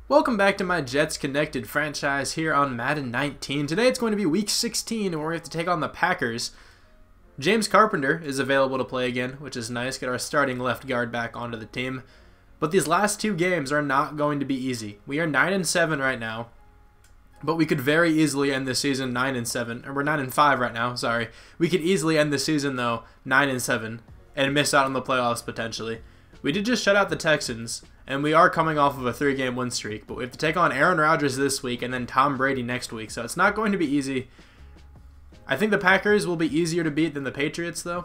Welcome back to my Jets Connected franchise here on Madden 19. Today it's going to be Week 16 where we have to take on the Packers. James Carpenter is available to play again, which is nice. Get our starting left guard back onto the team. But these last two games are not going to be easy. We are 9-7 right now, but we could very easily end the season 9-7. Or we're 9-5 right now, sorry. We could easily end the season, though, 9-7 and miss out on the playoffs potentially. We did just shut out the Texans, and we are coming off of a 3-game win streak, but we have to take on Aaron Rodgers this week and then Tom Brady next week, so it's not going to be easy. I think the Packers will be easier to beat than the Patriots, though.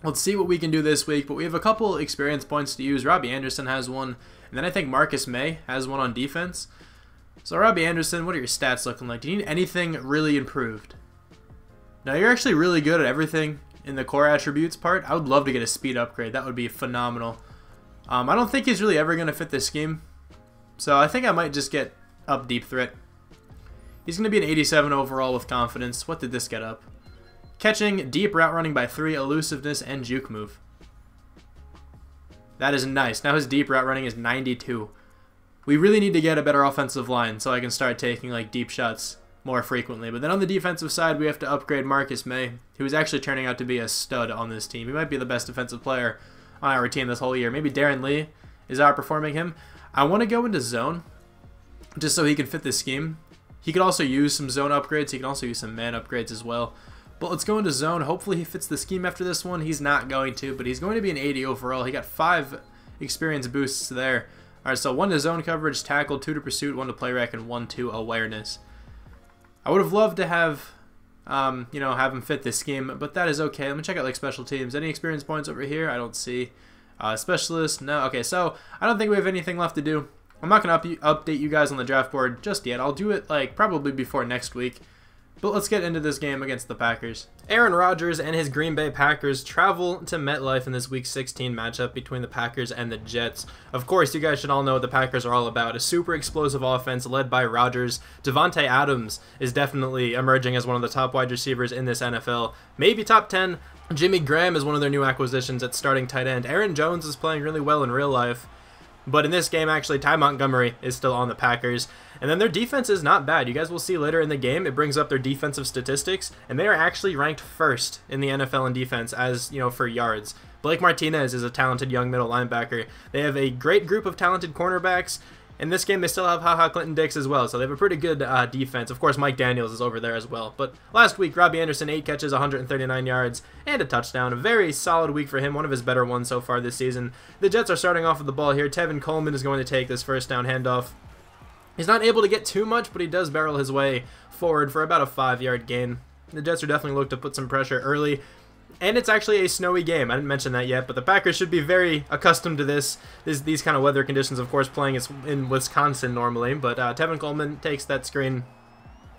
Let's see what we can do this week, but we have a couple experience points to use. Robbie Anderson has one, and then I think Marcus May has one on defense. So Robbie Anderson, what are your stats looking like? Do you need anything really improved? Now, you're actually really good at everything in the core attributes part. I would love to get a speed upgrade. That would be phenomenal. I don't think he's really ever going to fit this scheme, so I think I might just get up deep threat. He's going to be an 87 overall with confidence. What did this get up? Catching, deep route running by 3, elusiveness, and juke move. That is nice. Now his deep route running is 92. We really need to get a better offensive line so I can start taking like deep shots more frequently. But then on the defensive side, we have to upgrade Marcus May, who is actually turning out to be a stud on this team. He might be the best defensive player on our team this whole year. Maybe Darren Lee is outperforming him. I want to go into zone just so he can fit this scheme. He could also use some zone upgrades. He can also use some man upgrades as well. But let's go into zone. Hopefully he fits the scheme after this one. He's not going to, but he's going to be an 80 overall. He got 5 experience boosts there. All right, so 1 to zone coverage, tackle, 2 to pursuit, 1 to play rec, and 1 to awareness. I would have loved to have, have him fit this scheme, but that is okay. Let me check out like special teams. Any experience points over here? I don't see. Specialist, no. Okay, so I don't think we have anything left to do. I'm not going to update you guys on the draft board just yet. I'll do it like probably before next week. But let's get into this game against the Packers. Aaron Rodgers and his Green Bay Packers travel to MetLife in this Week 16 matchup between the Packers and the Jets. Of course, you guys should all know what the Packers are all about. A super explosive offense led by Rodgers. Davante Adams is definitely emerging as one of the top wide receivers in this NFL. Maybe top 10. Jimmy Graham is one of their new acquisitions at starting tight end. Aaron Jones is playing really well in real life. But in this game, actually, Ty Montgomery is still on the Packers. And then their defense is not bad. You guys will see later in the game, it brings up their defensive statistics, and they are actually ranked first in the NFL in defense as, for yards. Blake Martinez is a talented young middle linebacker. They have a great group of talented cornerbacks. In this game, they still have HaHa Clinton-Dix as well, so they have a pretty good defense. Of course, Mike Daniels is over there as well. But last week, Robbie Anderson, 8 catches, 139 yards, and a touchdown. A very solid week for him, one of his better ones so far this season. The Jets are starting off with the ball here. Tevin Coleman is going to take this first down handoff. He's not able to get too much, but he does barrel his way forward for about a 5-yard gain. The Jets are definitely looking to put some pressure early. And it's actually a snowy game. I didn't mention that yet, but the Packers should be very accustomed to these kind of weather conditions, of course, playing in Wisconsin normally. But Tevin Coleman takes that screen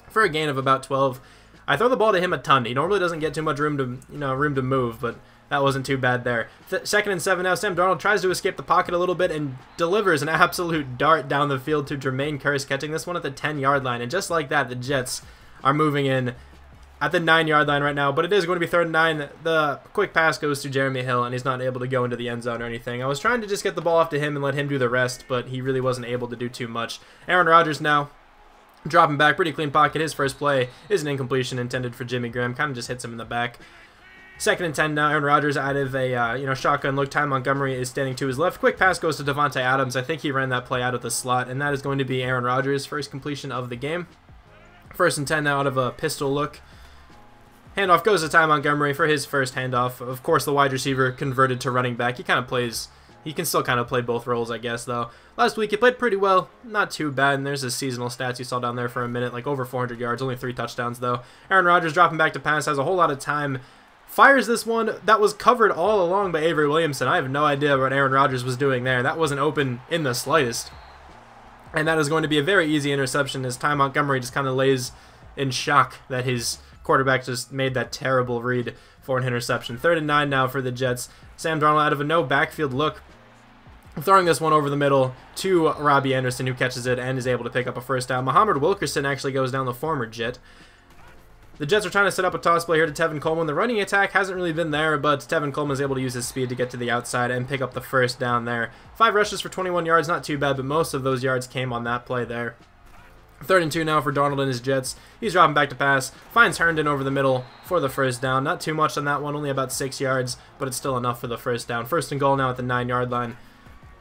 for a gain of about 12. I throw the ball to him a ton. He normally doesn't get too much room to move, but that wasn't too bad there. 2nd and 7 now. Sam Darnold tries to escape the pocket a little bit and delivers an absolute dart down the field to Jermaine Kearse, catching this one at the 10-yard line. And just like that, the Jets are moving in at the 9-yard line right now, but it is going to be 3rd and 9. The quick pass goes to Jeremy Hill, and he's not able to go into the end zone or anything. I was trying to just get the ball off to him and let him do the rest, but he really wasn't able to do too much. Aaron Rodgers now dropping back, pretty clean pocket. His first play is an incompletion intended for Jimmy Graham, kind of just hits him in the back. 2nd and 10 now. Aaron Rodgers out of a shotgun look. Ty Montgomery is standing to his left. Quick pass goes to Davante Adams. I think he ran that play out of the slot, and that is going to be Aaron Rodgers' first completion of the game. 1st and 10 now out of a pistol look. Handoff goes to Ty Montgomery for his first handoff. Of course, the wide receiver converted to running back. He can still kind of play both roles, I guess, though. Last week, he played pretty well. Not too bad, and there's his seasonal stats you saw down there for a minute, like over 400 yards, only 3 touchdowns, though. Aaron Rodgers dropping back to pass, has a whole lot of time. Fires this one that was covered all along by Avery Williamson. I have no idea what Aaron Rodgers was doing there. That wasn't open in the slightest. And that is going to be a very easy interception as Ty Montgomery just kind of lays in shock that his quarterback just made that terrible read for an interception. 3rd and 9 now for the Jets. Sam Darnold out of a no backfield look, throwing this one over the middle to Robbie Anderson, who catches it and is able to pick up a first down. Muhammad Wilkerson actually goes down, the former Jet. The Jets are trying to set up a toss play here to Tevin Coleman. The running attack hasn't really been there, but Tevin Coleman is able to use his speed to get to the outside and pick up the first down there. 5 rushes for 21 yards, not too bad, but most of those yards came on that play there. 3rd and 2 now for Darnold and his Jets. He's dropping back to pass, finds Herndon over the middle for the first down. Not too much on that one, only about 6 yards, but it's still enough for the first down. 1st and goal now at the 9-yard line.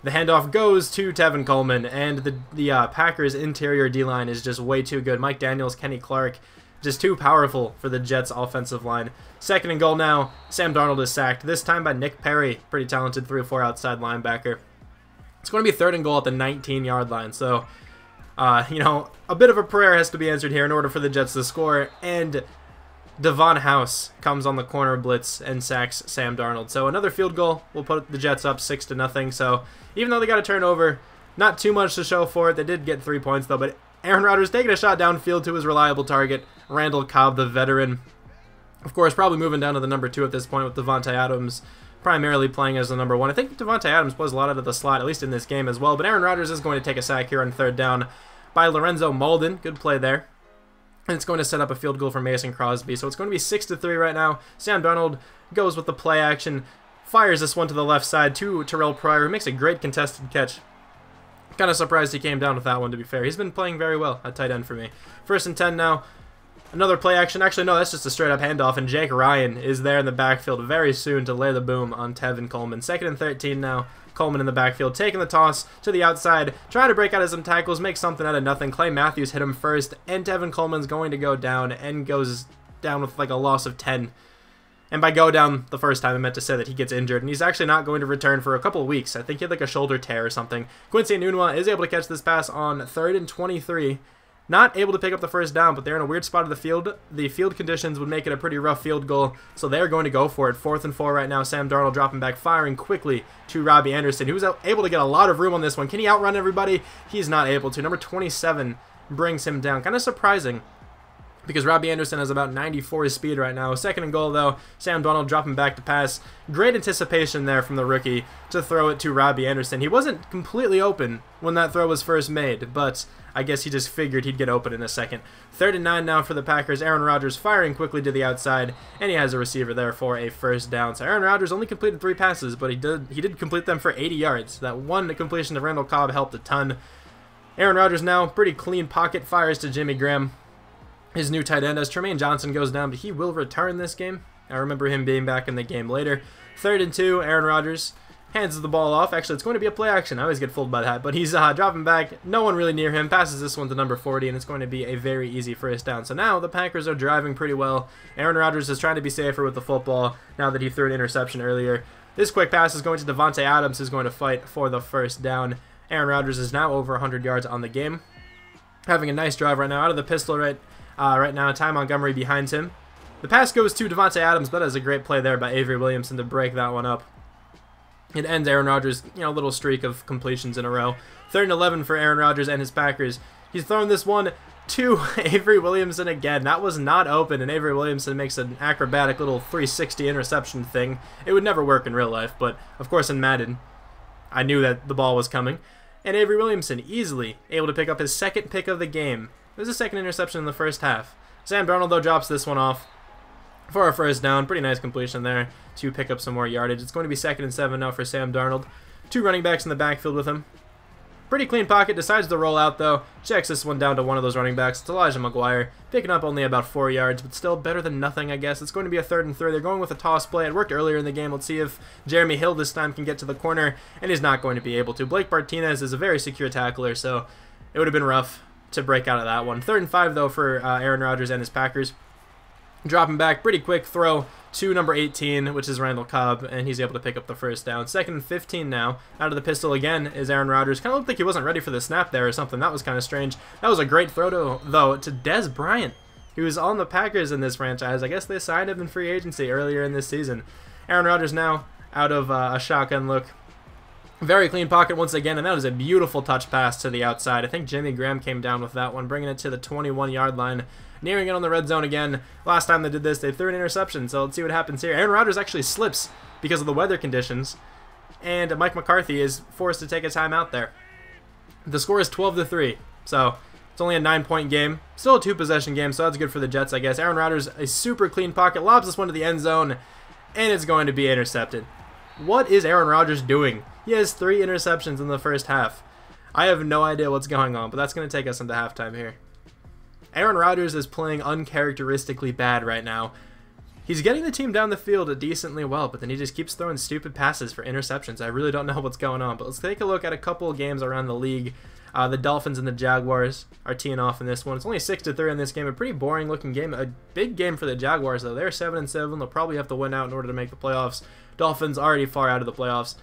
The handoff goes to Tevin Coleman, and the Packers' interior D-line is just way too good. Mike Daniels, Kenny Clark, just too powerful for the Jets' offensive line. 2nd and goal now. Sam Darnold is sacked, this time by Nick Perry. Pretty talented 3-4 outside linebacker. It's going to be 3rd and goal at the 19-yard line, so, you know, a bit of a prayer has to be answered here in order for the Jets to score, and Devon House comes on the corner blitz and sacks Sam Darnold. So another field goal will put the Jets up 6-0. So even though they got a turnover, not too much to show for it. They did get 3 points though, but Aaron Rodgers taking a shot downfield to his reliable target, Randall Cobb, the veteran. Of course, probably moving down to the number 2 at this point with Devontae Adams primarily playing as the number 1. I think Devontae Adams plays a lot out of the slot, at least in this game as well. But Aaron Rodgers is going to take a sack here on 3rd down by Lorenzo Malden. Good play there. And it's going to set up a field goal for Mason Crosby. So it's going to be 6-3 right now. Sam Darnold goes with the play action, fires this one to the left side to Terrell Pryor, who makes a great contested catch. Kind of surprised he came down with that one, to be fair. He's been playing very well at tight end for me. 1st and 10 now. Another play action. Actually, no, that's just a straight-up handoff, and Jake Ryan is there in the backfield very soon to lay the boom on Tevin Coleman. 2nd and 13 now. Coleman in the backfield, taking the toss to the outside, trying to break out of some tackles, make something out of nothing. Clay Matthews hit him first, and Tevin Coleman's going to go down, and goes down with like a loss of 10. And by go down the first time, I meant to say that he gets injured, and he's actually not going to return for a couple of weeks. I think he had like a shoulder tear or something. Quincy Enunwa is able to catch this pass on 3rd and 23. Not able to pick up the first down, but they're in a weird spot of the field. The field conditions would make it a pretty rough field goal, so they're going to go for it. 4th and 4 right now. Sam Darnold dropping back, firing quickly to Robbie Anderson, who was able to get a lot of room on this one. Can he outrun everybody? He's not able to. Number 27 brings him down. Kind of surprising, because Robbie Anderson has about 94 speed right now. 2nd and goal, though. Sam Darnold dropping back to pass. Great anticipation there from the rookie to throw it to Robbie Anderson. He wasn't completely open when that throw was first made, but I guess he just figured he'd get open in a second. 3rd and 9 now for the Packers. Aaron Rodgers firing quickly to the outside, and he has a receiver there for a first down. So Aaron Rodgers only completed 3 passes, but he did complete them for 80 yards. That one completion to Randall Cobb helped a ton. Aaron Rodgers now, pretty clean pocket, fires to Jimmy Graham, his new tight end, as Tremaine Johnson goes down, but he will return this game. I remember him being back in the game later. 3rd and 2, Aaron Rodgers hands the ball off. Actually, it's going to be a play action. I always get fooled by that, but he's dropping back. No one really near him. Passes this one to number 40, and it's going to be a very easy first down. So now the Packers are driving pretty well. Aaron Rodgers is trying to be safer with the football now that he threw an interception earlier. This quick pass is going to Devontae Adams, who's going to fight for the first down. Aaron Rodgers is now over 100 yards on the game. Having a nice drive right now. Out of the pistol right now. Ty Montgomery behind him. The pass goes to Devontae Adams, but that is a great play there by Avery Williamson to break that one up. It ends Aaron Rodgers' little streak of completions in a row. 3rd and 11 for Aaron Rodgers and his Packers. He's thrown this one to Avery Williamson again. That was not open, and Avery Williamson makes an acrobatic little 360 interception thing. It would never work in real life, but of course in Madden, I knew that the ball was coming. And Avery Williamson easily able to pick up his 2nd pick of the game. It was a 2nd interception in the first half. Sam Darnold, though, drops this one off for a first down. Pretty nice completion there to pick up some more yardage. It's going to be 2nd and 7 now for Sam Darnold. 2 running backs in the backfield with him. Pretty clean pocket. Decides to roll out, though. Checks this one down to one of those running backs. It's Elijah McGuire. Picking up only about 4 yards, but still better than nothing, I guess. It's going to be a 3rd and 3. They're going with a toss play. It worked earlier in the game. Let's see if Jeremy Hill this time can get to the corner, and he's not going to be able to. Blake Martinez is a very secure tackler, so it would have been rough to break out of that one. 3rd and 5, though, for Aaron Rodgers and his Packers. Dropping back, pretty quick throw to number 18, which is Randall Cobb, and he's able to pick up the first down. 2nd and 15 now. Out of the pistol again is Aaron Rodgers. Kind of looked like he wasn't ready for the snap there or something. That was kind of strange. That was a great throw, though, to Dez Bryant, who was on the Packers in this franchise. I guess they signed him in free agency earlier in this season. Aaron Rodgers now out of a shotgun look. Very clean pocket once again, and that was a beautiful touch pass to the outside. I think Jimmy Graham came down with that one, bringing it to the 21-yard line. Nearing it on the red zone again. Last time they did this, they threw an interception, so let's see what happens here. Aaron Rodgers actually slips because of the weather conditions, and Mike McCarthy is forced to take a timeout there. The score is 12-3, so it's only a 9-point game. Still a 2-possession game, so that's good for the Jets, I guess. Aaron Rodgers, a super clean pocket, lobs this one to the end zone, and it's going to be intercepted. What is Aaron Rodgers doing? He has 3 interceptions in the first half. I have no idea what's going on, but that's going to take us into halftime here. Aaron Rodgers is playing uncharacteristically bad right now. He's getting the team down the field decently well, but then he just keeps throwing stupid passes for interceptions. I really don't know what's going on, but let's take a look at a couple of games around the league. The Dolphins and the Jaguars are teeing off in this one. It's only 6-3 in this game. A pretty boring looking game. A big game for the Jaguars though. They're 7-7. They'll probably have to win out in order to make the playoffs. Dolphins already far out of the playoffs.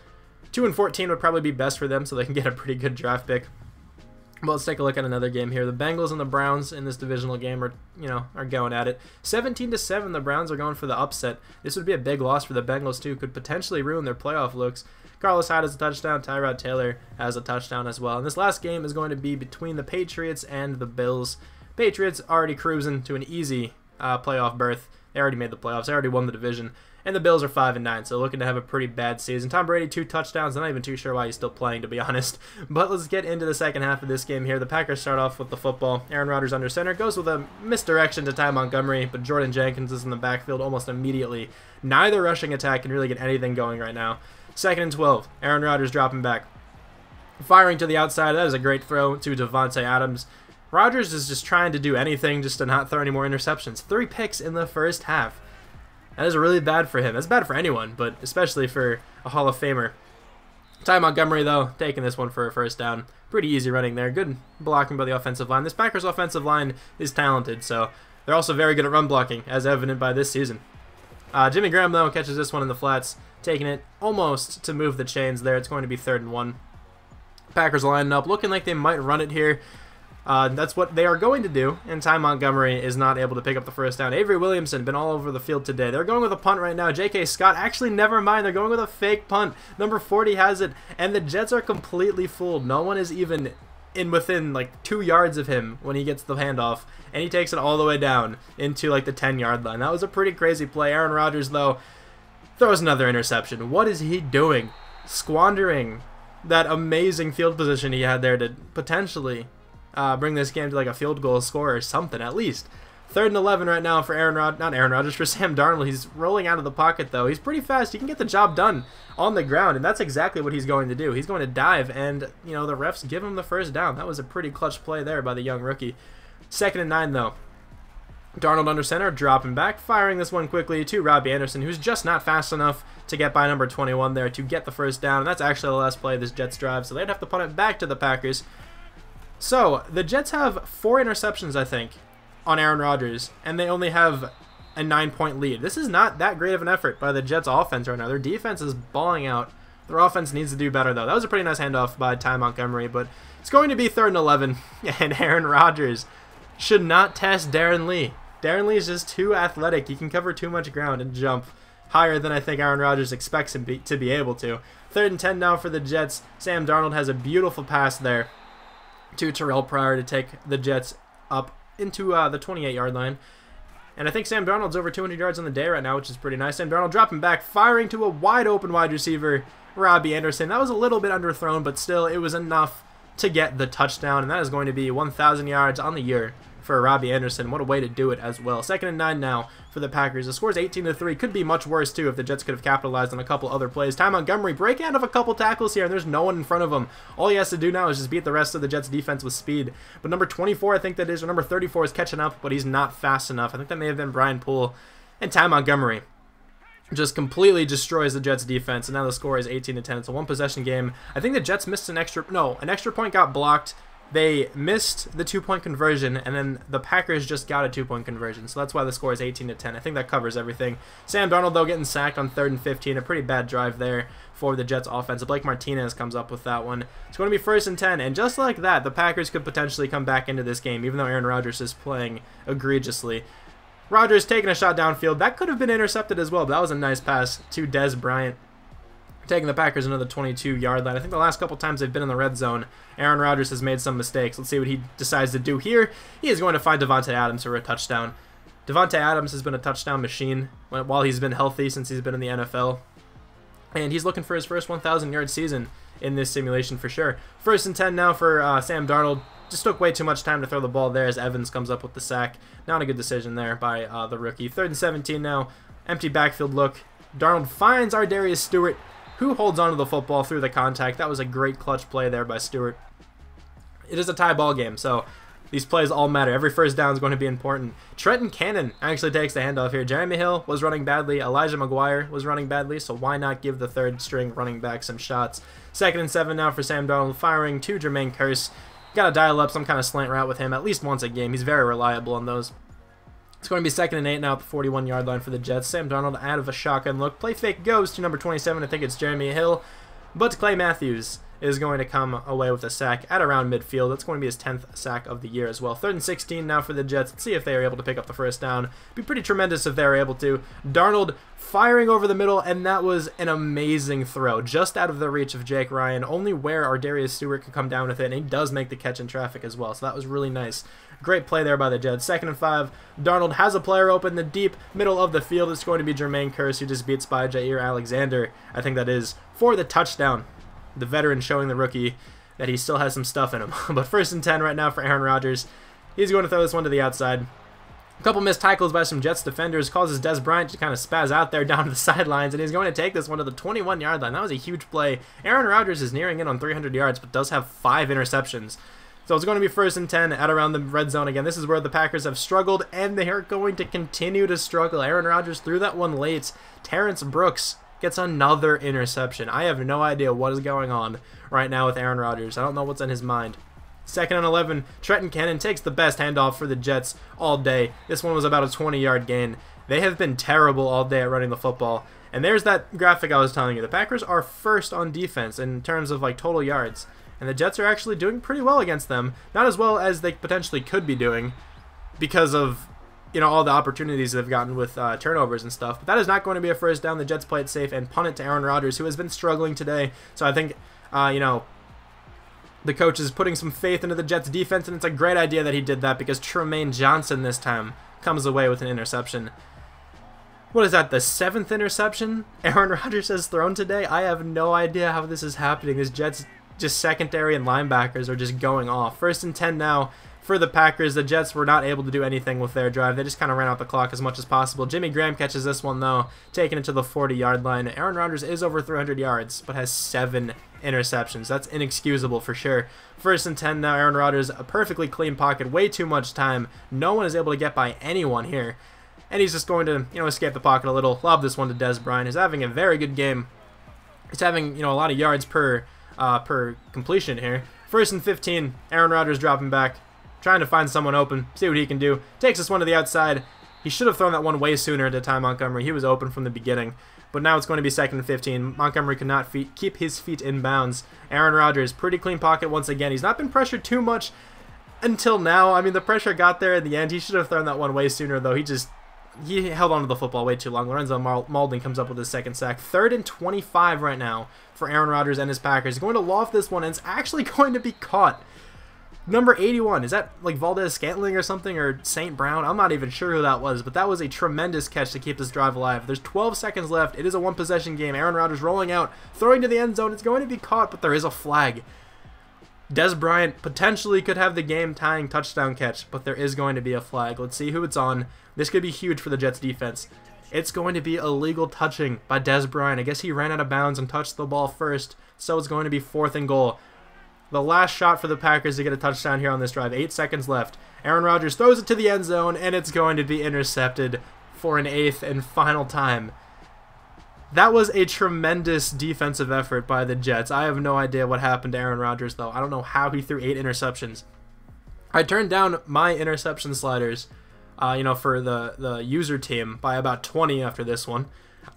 2-14 would probably be best for them, so they can get a pretty good draft pick. Well, let's take a look at another game here. The Bengals and the Browns in this divisional game are going at it. 17-7, the Browns are going for the upset. This would be a big loss for the Bengals too. Could potentially ruin their playoff looks. Carlos Hyde has a touchdown. Tyrod Taylor has a touchdown as well. And this last game is going to be between the Patriots and the Bills. Patriots already cruising to an easy playoff berth. They already made the playoffs. They already won the division. And the Bills are 5-9, so looking to have a pretty bad season. Tom Brady, 2 touchdowns. I'm not even too sure why he's still playing, to be honest. But let's get into the second half of this game here. The Packers start off with the football. Aaron Rodgers under center. Goes with a misdirection to Ty Montgomery, but Jordan Jenkins is in the backfield almost immediately. Neither rushing attack can really get anything going right now. 2nd and 12. Aaron Rodgers dropping back. Firing to the outside. That is a great throw to Davante Adams. Rodgers is just trying to do anything just to not throw any more interceptions. 3 picks in the first half. That is really bad for him. That's bad for anyone, but especially for a Hall of Famer. Ty Montgomery, though, taking this one for a first down. Pretty easy running there. Good blocking by the offensive line. This Packers offensive line is talented, so they're also very good at run blocking, as evident by this season. Jimmy Graham, though, catches this one in the flats, taking it almost to move the chains there. It's going to be 3rd and 1. Packers lining up, looking like they might run it here. That's what they are going to do, and Ty Montgomery is not able to pick up the first down. Avery Williamson been all over the field today. They're going with a punt right now. J.K. Scott, actually, never mind. They're going with a fake punt. Number 40 has it, and the Jets are completely fooled. No one is even within like 2 yards of him when he gets the handoff, and he takes it all the way down into like the 10-yard line. That was a pretty crazy play. Aaron Rodgers, though, throws another interception. What is he doing? Squandering that amazing field position he had there to potentially bring this game to like a field goal score or something at least. 3rd and 11 right now for for Sam Darnold. He's rolling out of the pocket though. He's pretty fast. He can get the job done on the ground, and that's exactly what he's going to do. He's going to dive, and the refs give him the first down. That was a pretty clutch play there by the young rookie. 2nd and 9 though. Darnold under center, dropping back, firing this one quickly to Robbie Anderson, who's just not fast enough to get by number 21 there to get the first down. And that's actually the last play of this Jets drive, so they'd have to punt it back to the Packers. So, the Jets have 4 interceptions, I think, on Aaron Rodgers, and they only have a 9-point lead. This is not that great of an effort by the Jets offense right now. Their defense is balling out. Their offense needs to do better, though. That was a pretty nice handoff by Ty Montgomery, but it's going to be 3rd and 11, and Aaron Rodgers should not test Darren Lee. Darren Lee is just too athletic. He can cover too much ground and jump higher than I think Aaron Rodgers expects him to be able to. 3rd and 10 now for the Jets. Sam Darnold has a beautiful pass there to Terrell Pryor to take the Jets up into the 28-yard line. And I think Sam Darnold's over 200 yards on the day right now, which is pretty nice. Sam Darnold dropping back, firing to a wide-open wide receiver, Robbie Anderson. That was a little bit underthrown, but still, it was enough to get the touchdown, and that is going to be 1,000 yards on the year for Robbie Anderson. What a way to do it as well. 2nd and 9 now for the Packers. The score is 18-3. Could be much worse, too, if the Jets could have capitalized on a couple other plays. Ty Montgomery breaking out of a couple tackles here, and there's no one in front of him. All he has to do now is just beat the rest of the Jets' defense with speed. But number 24, I think that is, or number 34 is catching up, but he's not fast enough. I think that may have been Brian Poole. And Ty Montgomery just completely destroys the Jets' defense, and now the score is 18-10. It's a one-possession game. I think the Jets missed an extra point got blocked. They missed the 2-point conversion, and then the Packers just got a 2-point conversion, so that's why the score is 18-10. I think that covers everything. Sam Darnold, though, getting sacked on 3rd and 15. A pretty bad drive there for the Jets' offense. Blake Martinez comes up with that one. It's going to be 1st and 10, and just like that, the Packers could potentially come back into this game, even though Aaron Rodgers is playing egregiously. Rodgers taking a shot downfield. That could have been intercepted as well, but that was a nice pass to Des Bryant, taking the Packers another 22-yard line. I think the last couple times they've been in the red zone, Aaron Rodgers has made some mistakes. Let's see what he decides to do here. He is going to find Davante Adams for a touchdown. Davante Adams has been a touchdown machine while he's been healthy since he's been in the NFL. And he's looking for his first 1,000-yard season in this simulation for sure. 1st and 10 now for Sam Darnold. just took way too much time to throw the ball there as Evans comes up with the sack. Not a good decision there by the rookie. 3rd and 17 now. Empty backfield look. Darnold finds Ardarius Stewart, who holds onto the football through the contact. That was a great clutch play there by Stewart. It is a tie ball game, so these plays all matter. Every first down is going to be important. Trenton Cannon actually takes the handoff here. Jeremy Hill was running badly. Elijah McGuire was running badly, so why not give the 3rd string running back some shots? 2nd and 7 now for Sam Darnold, firing to Jermaine Kearse. Got to dial up some kind of slant route with him at least once a game. He's very reliable on those. It's going to be 2nd and 8 now at the 41-yard line for the Jets. Sam Darnold out of a shotgun look. Play fake goes to number 27. I think it's Jeremy Hill. But Clay Matthews is going to come away with a sack at around midfield. That's going to be his 10th sack of the year as well. 3rd and 16 now for the Jets. Let's see if they are able to pick up the first down. It'd be pretty tremendous if they were able to. Darnold firing over the middle, and that was an amazing throw. Just out of the reach of Jake Ryan. Only where Ardarius Stewart could come down with it, and he does make the catch in traffic as well. So that was really nice. Great play there by the Jets. 2nd and 5. Darnold has a player open in the deep middle of the field. It's going to be Jermaine Kearse, who just beats by Jair Alexander. I think that is for the touchdown. The veteran showing the rookie that he still has some stuff in him. But 1st and 10 right now for Aaron Rodgers. He's going to throw this one to the outside. A couple missed tackles by some Jets defenders causes Des Bryant to kind of spaz out there down to the sidelines, and he's going to take this one to the 21-yard line. That was a huge play. Aaron Rodgers is nearing in on 300 yards, but does have 5 interceptions. So it's going to be 1st and 10 at around the red zone again. This is where the Packers have struggled, and they are going to continue to struggle. Aaron Rodgers threw that one late. Terrence Brooks gets another interception. I have no idea what is going on right now with Aaron Rodgers. I don't know what's in his mind. 2nd and 11, Trenton Cannon takes the best handoff for the Jets all day. This one was about a 20-yard gain. They have been terrible all day at running the football. And there's that graphic I was telling you. The Packers are 1st on defense in terms of like total yards. And the Jets are actually doing pretty well against them. Not as well as they potentially could be doing because of, you know, all the opportunities they've gotten with turnovers and stuff. But that is not going to be a first down. The Jets play it safe and punt it to Aaron Rodgers, who has been struggling today. So I think, you know, the coach is putting some faith into the Jets defense, and it's a great idea that he did that because Tremaine Johnson this time comes away with an interception. What is that, the 7th interception Aaron Rodgers has thrown today? I have no idea how this is happening. This Jets just secondary and linebackers are just going off. 1st and 10 now for the Packers. The Jets were not able to do anything with their drive. They just kind of ran out the clock as much as possible. Jimmy Graham catches this one, though, taking it to the 40-yard line. Aaron Rodgers is over 300 yards, but has 7 interceptions. That's inexcusable for sure. 1st and 10 now. Aaron Rodgers, a perfectly clean pocket. Way too much time. No one is able to get by anyone here. And he's just going to, you know, escape the pocket a little. Lob this one to Des Bryant. He's having a very good game. He's having, you know, a lot of yards per completion here. 1st and 15. Aaron Rodgers dropping back, trying to find someone open, see what he can do. Takes this one to the outside. He should have thrown that one way sooner to Ty Montgomery. He was open from the beginning. But now it's going to be 2nd and 15. Montgomery could not keep his feet in bounds. Aaron Rodgers, pretty clean pocket once again. He's not been pressured too much until now. I mean, the pressure got there in the end. He should have thrown that one way sooner, though. He held onto the football way too long. Lorenzo Mauldin comes up with his 2nd sack. 3rd and 25 right now for Aaron Rodgers and his Packers. He's going to loft this one, and it's actually going to be caught. Number 81, is that like Valdez Scantling or something, or St. Brown? I'm not even sure who that was, but that was a tremendous catch to keep this drive alive. There's 12 seconds left. It is a one-possession game. Aaron Rodgers rolling out, throwing to the end zone. It's going to be caught, but there is a flag. Des Bryant potentially could have the game-tying touchdown catch, but there is going to be a flag. Let's see who it's on. This could be huge for the Jets defense. It's going to be illegal touching by Des Bryant. I guess he ran out of bounds and touched the ball first, so it's going to be 4th and goal. The last shot for the Packers to get a touchdown here on this drive. 8 seconds left. Aaron Rodgers throws it to the end zone, and it's going to be intercepted for an 8th and final time. That was a tremendous defensive effort by the Jets. I have no idea what happened to Aaron Rodgers, though. I don't know how he threw 8 interceptions. I turned down my interception sliders, you know, for the user team by about 20 after this one.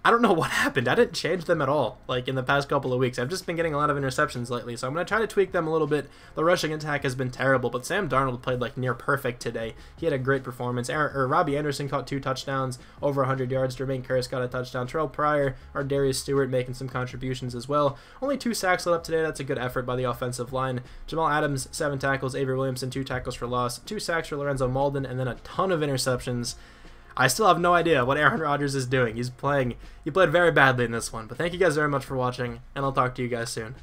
I don't know what happened. I didn't change them at all, like, in the past couple of weeks. I've just been getting a lot of interceptions lately, so I'm going to try to tweak them a little bit. The rushing attack has been terrible, but Sam Darnold played, like, near perfect today. He had a great performance. Robbie Anderson caught 2 touchdowns, over 100 yards. Jermaine Kearse got a touchdown. Terrell Pryor or Darius Stewart making some contributions as well. Only 2 sacks let up today. That's a good effort by the offensive line. Jamal Adams, 7 tackles. Avery Williamson, 2 tackles for loss. 2 sacks for Lorenzo Mauldin, and then a ton of interceptions. I still have no idea what Aaron Rodgers is doing. He played very badly in this one. But thank you guys very much for watching, and I'll talk to you guys soon.